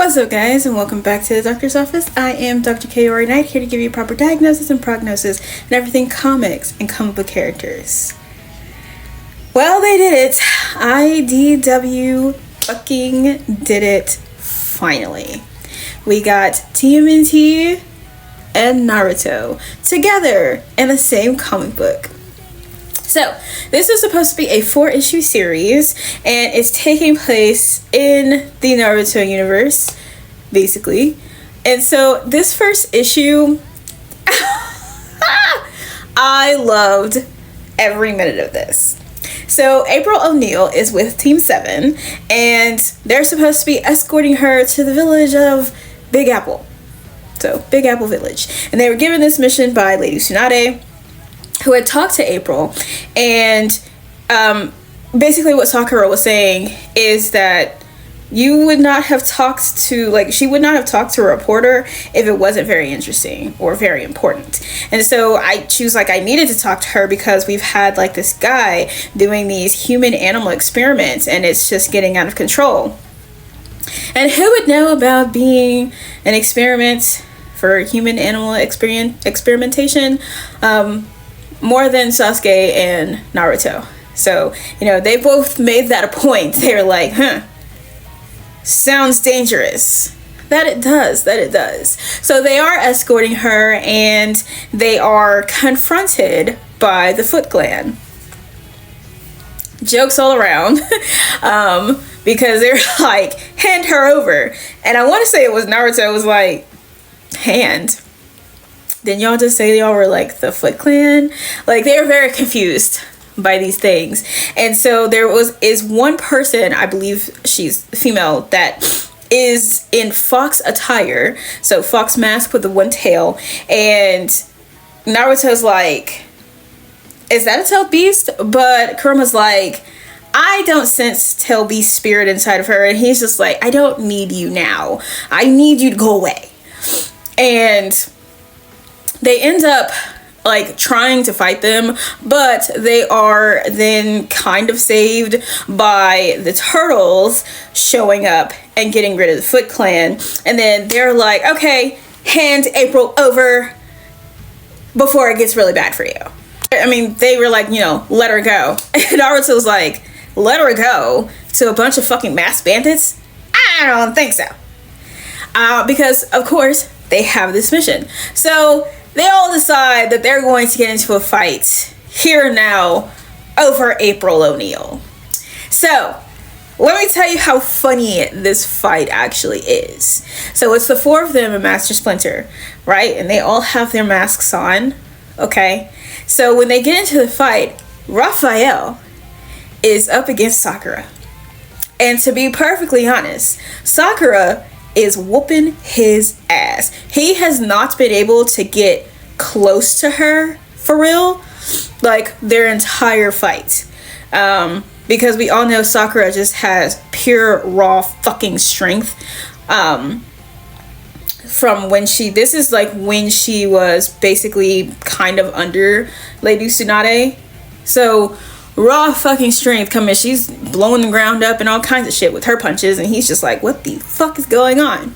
What's up, guys, and welcome back to the doctor's office. I am Dr. Kaori Knight, here to give you proper diagnosis and prognosis and everything comics and comic book characters. Well, they did it. IDW fucking did it finally. We got TMNT and Naruto together in the same comic book. So, this is supposed to be a 4-issue series, and it's taking place in the Naruto universe, basically. And so, this first issue, I loved every minute of this. So, April O'Neil is with Team 7, and they're supposed to be escorting her to the village of Big Apple. So, Big Apple Village. And they were given this mission by Lady Tsunade, who had talked to April, and basically what Sakura was saying is that you would not have talked to, she would not have talked to a reporter if it wasn't very interesting or very important. And so she was like, I needed to talk to her because we've had this guy doing these human animal experiments, and it's just getting out of control. And who would know about being an experiment for human animal experimentation more than Sasuke and Naruto? So, they both made that a point. They were like, sounds dangerous. That it does. So they are escorting her, and they are confronted by the Foot Clan. Jokes all around. Because they're like, hand her over. And I want to say it was Naruto was like, hand? Then y'all just say y'all were like the Foot Clan? They were very confused by these things. And so there is one person, I believe she's female, that is in fox attire. So fox mask with the one tail. And Naruto's like, is that a tailed beast? But Kuruma's like, I don't sense tailed beast spirit inside of her. And he's just like, I don't need you now. I need you to go away. And they end up trying to fight them, but they are then kind of saved by the Turtles showing up and getting rid of the Foot Clan. And then they're like, okay, hand April over before it gets really bad for you. I mean, they were like, let her go. And Naruto was like, let her go to a bunch of fucking masked bandits? I don't think so. Because, of course, they have this mission. So they all decide that they're going to get into a fight here now over April O'Neil. So let me tell you how funny this fight actually is. So it's the 4 of them in Master Splinter, right? And they all have their masks on, okay? So when they get into the fight, Raphael is up against Sakura. And to be perfectly honest, Sakura is whooping his ass. He has not been able to get close to her for real, their entire fight. Because we all know Sakura just has pure raw fucking strength. From when this is when she was basically kind of under Lady Tsunade. So raw fucking strength coming. She's blowing the ground up and all kinds of shit with her punches, and he's just like, what the fuck is going on?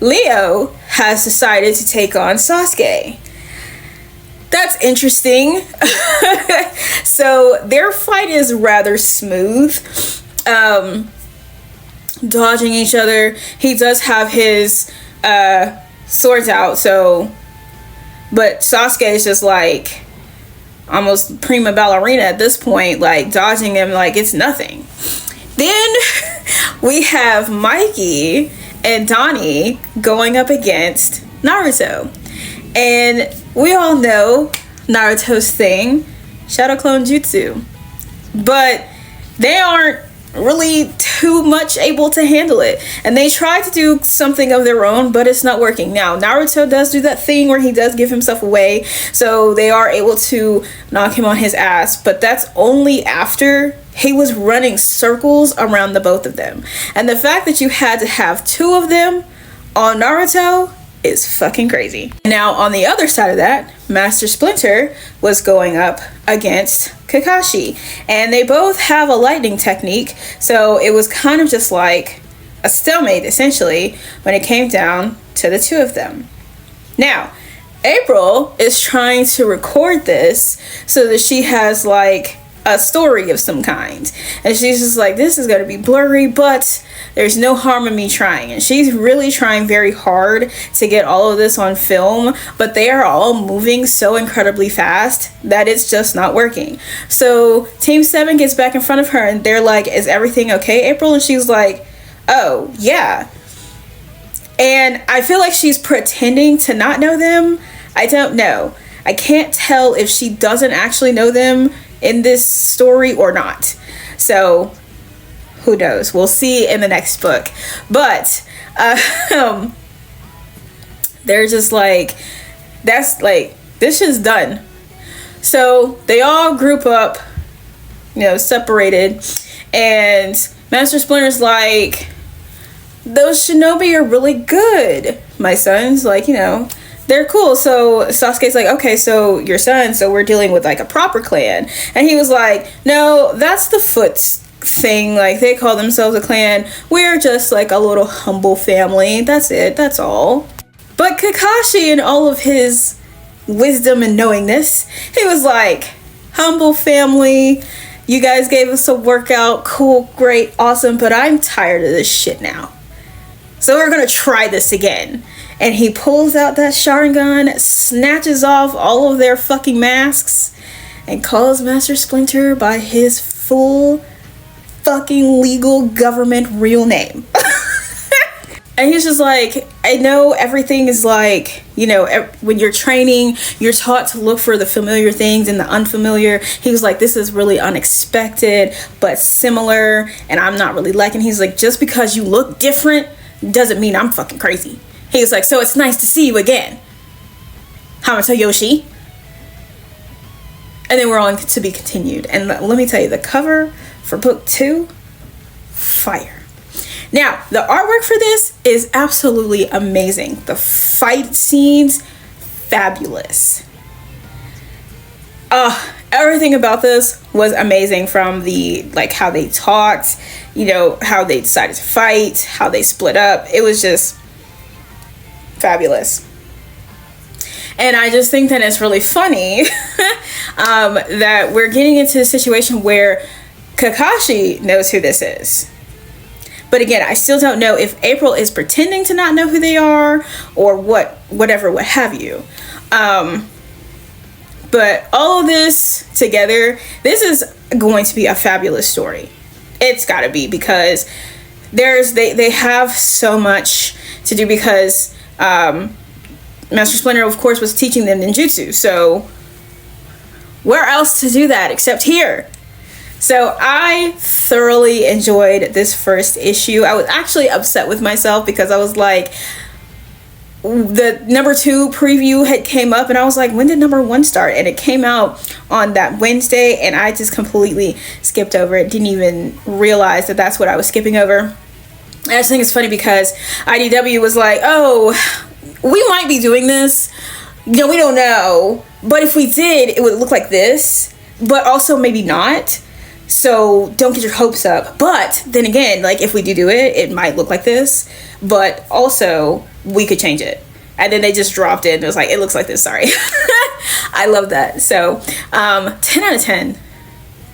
Leo has decided to take on Sasuke. That's interesting. So their fight is rather smooth. Dodging each other. He does have his swords out, but Sasuke is just almost prima ballerina at this point, dodging him it's nothing. Then we have Mikey and Donnie going up against Naruto. And we all know Naruto's thing, Shadow Clone Jutsu. But they aren't really too much able to handle it, and they try to do something of their own, but it's not working. Now Naruto does do that thing where he does give himself away, so they are able to knock him on his ass, but that's only after he was running circles around the both of them. And the fact that you had to have 2 of them on Naruto is fucking crazy. Now on the other side of that, Master Splinter was going up against Kakashi, and they both have a lightning technique, so it was kind of just a stalemate essentially when it came down to the two of them. Now, April is trying to record this so that she has like a story of some kind, and she's just like, this is going to be blurry, but there's no harm in me trying. And she's really trying very hard to get all of this on film, but they are all moving so incredibly fast that it's just not working. So Team 7 gets back in front of her and they're like, is everything okay, April? And she's like, oh yeah. And I feel like she's pretending to not know them. I don't know. I can't tell if she doesn't actually know them in this story or not. So who knows? We'll see in the next book. But they're just like, that's like, this is done. So they all group up, you know, separated, and Master Splinter's like, those shinobi are really good, my sons, like, you know, they're cool. So Sasuke's like, okay, so your son, so we're dealing with like a proper clan. And he was like, no, that's the Foot's thing, like they call themselves a clan, we're just like a little humble family, that's it, that's all. But Kakashi, in all of his wisdom and knowingness, he was like, humble family, you guys gave us a workout, cool, great, awesome, but I'm tired of this shit now, so we're gonna try this again. And he pulls out that Sharingan, snatches off all of their fucking masks, and calls Master Splinter by his full fucking legal government real name. And he's just like, I know everything is like, you know, when you're training, you're taught to look for the familiar things and the unfamiliar. He was like, this is really unexpected, but similar, and I'm not really liking. He's like, just because you look different doesn't mean I'm fucking crazy. He was like, so it's nice to see you again, Hamato Yoshi. And then we're on to be continued. And let me tell you, the cover for book 2, fire. Now, the artwork for this is absolutely amazing. The fight scenes, fabulous. Everything about this was amazing, from the, like, how they talked, you know, how they decided to fight, how they split up. It was just fabulous. And I just think that it's really funny that we're getting into a situation where Kakashi knows who this is. But again, I still don't know if April is pretending to not know who they are or whatever, what have you. But all of this together, this is going to be a fabulous story. It's got to be, because they have so much to do, because Master Splinter, of course, was teaching them ninjutsu. So where else to do that except here? So I thoroughly enjoyed this first issue. I was actually upset with myself because I was like, the number 2 preview had came up and I was like, when did number 1 start? And it came out on that Wednesday and I just completely skipped over it. Didn't even realize that that's what I was skipping over. I just think it's funny because IDW was like, oh, we might be doing this. You know, we don't know. But if we did, it would look like this, but also maybe not. So don't get your hopes up. But then again, like, if we do it, it might look like this, but also we could change it. And then they just dropped it and it was like, it looks like this, sorry. I love that. So 10 out of 10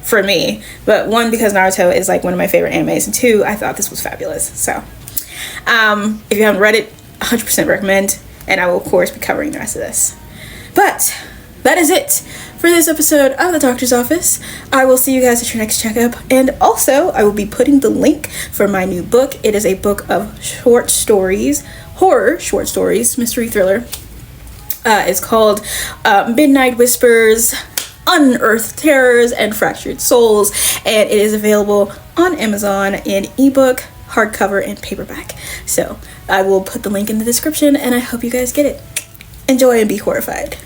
for me. But 1, because Naruto is like one of my favorite animes, and 2, I thought this was fabulous. So if you haven't read it, 100% recommend, and I will of course be covering the rest of this. But that is it for this episode of The Doctor's Office. I will see you guys at your next checkup, and also I will be putting the link for my new book. It is a book of short stories, horror short stories, mystery thriller. It's called Midnight Whispers, Unearthed Terrors, and Fractured Souls, and it is available on Amazon in ebook, hardcover, and paperback. So I will put the link in the description, and I hope you guys get it. Enjoy and be horrified.